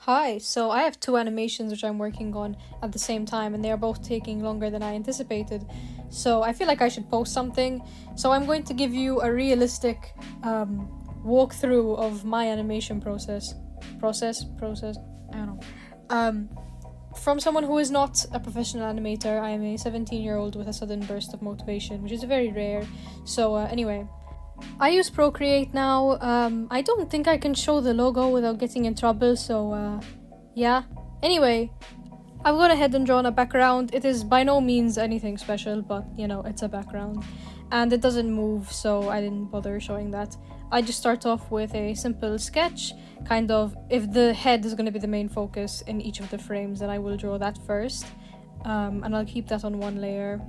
Hi, so I have two animations which I'm working on at the same time, and they are both taking longer than I anticipated. So I feel like I should post something. So I'm going to give you a realistic walkthrough of my animation process. I don't know. Um, from someone who is not a professional animator, I am a 17-year-old with a sudden burst of motivation, which is very rare. So anyway, I use Procreate now. I don't think I can show the logo without getting in trouble, so yeah. Anyway, I've gone ahead and drawn a background. It is by no means anything special, but it's a background. And it doesn't move, so I didn't bother showing that. I just start off with a simple sketch, kind of, if the head is going to be the main focus in each of the frames, then I will draw that first. And I'll keep that on one layer.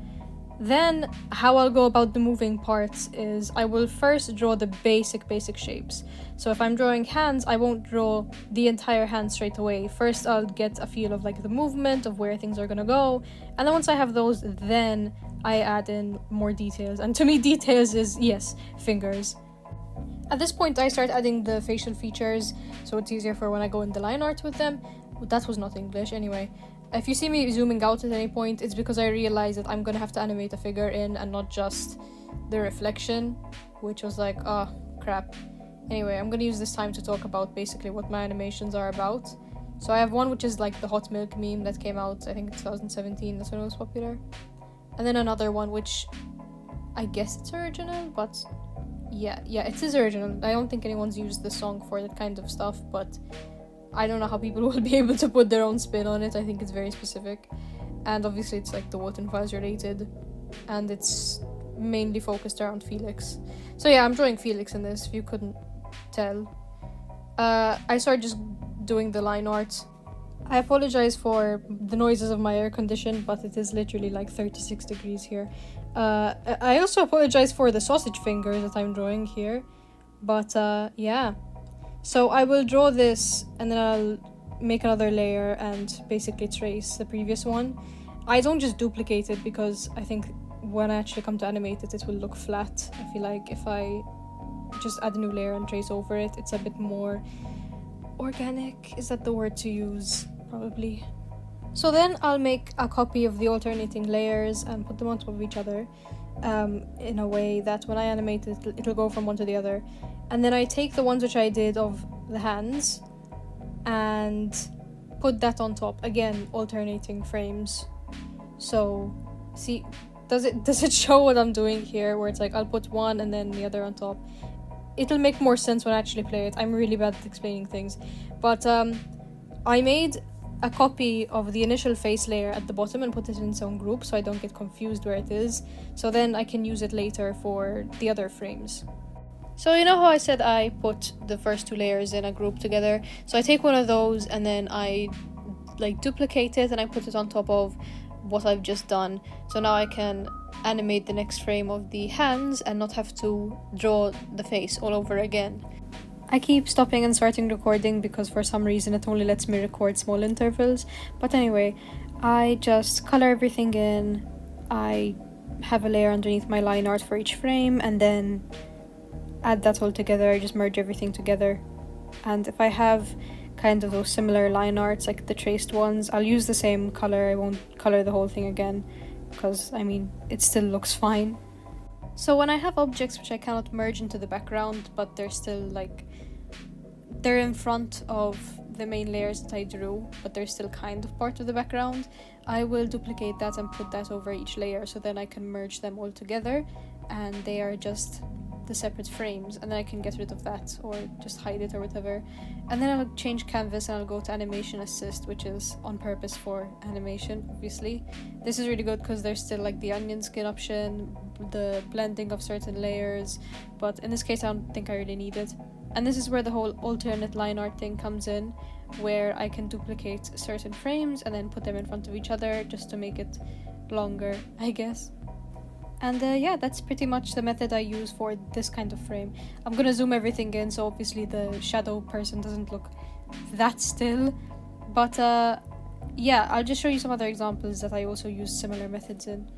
Then, how I'll go about the moving parts is I will first draw the basic shapes. So if I'm drawing hands, I won't draw the entire hand straight away. First, I'll get a feel of the movement of where things are gonna go, and then once I have those, then I add in more details. And to me, details is, yes, fingers. At this point, I start adding the facial features, so it's easier for when I go in the line art with them. That was not English, anyway. If you see me zooming out at any point, it's because I realized that I'm gonna have to animate a figure in and not just the reflection, which was like, oh, crap. Anyway, I'm gonna use this time to talk about basically what my animations are about. So I have one which is like the hot milk meme that came out, I think 2017, that's when it was popular. And then another one which, I guess it's original, but yeah, it is original. I don't think anyone's used the song for that kind of stuff, but I don't know how people will be able to put their own spin on it. I think it's very specific. And obviously it's like the Wotan Files related. And it's mainly focused around Felix. So yeah, I'm drawing Felix in this, if you couldn't tell. I started just doing the line art. I apologize for the noises of my air condition, but it is literally like 36 degrees here. I also apologize for the sausage fingers that I'm drawing here. But yeah. So I will draw this and then I'll make another layer and basically trace the previous one. I don't just duplicate it because I think when I actually come to animate it, it will look flat. I feel like if I just add a new layer and trace over it, it's a bit more organic. Is that the word to use? Probably. So then I'll make a copy of the alternating layers and put them on top of each other in a way that when I animate it, it'll go from one to the other. And then I take the ones which I did of the hands and put that on top. Again, alternating frames. So, see, does it show what I'm doing here? Where it's like, I'll put one and then the other on top. It'll make more sense when I actually play it. I'm really bad at explaining things. But I made a copy of the initial face layer at the bottom and put it in its own group so I don't get confused where it is. So then I can use it later for the other frames. So you know how I said I put the first two layers in a group together? So I take one of those and then I duplicate it and I put it on top of what I've just done. So now I can animate the next frame of the hands and not have to draw the face all over again. I keep stopping and starting recording because for some reason it only lets me record small intervals. But anyway, I just color everything in. I have a layer underneath my line art for each frame and then add that all together. I just merge everything together. And if I have kind of those similar line arts, like the traced ones, I'll use the same color. I won't color the whole thing again because, I mean, it still looks fine. So when I have objects which I cannot merge into the background, but they're still they're in front of the main layers that I drew, but they're still kind of part of the background, I will duplicate that and put that over each layer so then I can merge them all together and they are just the separate frames, and then I can get rid of that or just hide it or whatever. And then I'll change canvas and I'll go to animation assist, which is on purpose for animation, obviously. This is really good because there's still the onion skin option, the blending of certain layers, but in this case I don't think I really need it. And this is where the whole alternate line art thing comes in, where I can duplicate certain frames and then put them in front of each other just to make it longer, I guess. And yeah, that's pretty much the method I use for this kind of frame. I'm gonna zoom everything in so obviously the shadow person doesn't look that still. But yeah, I'll just show you some other examples that I also use similar methods in.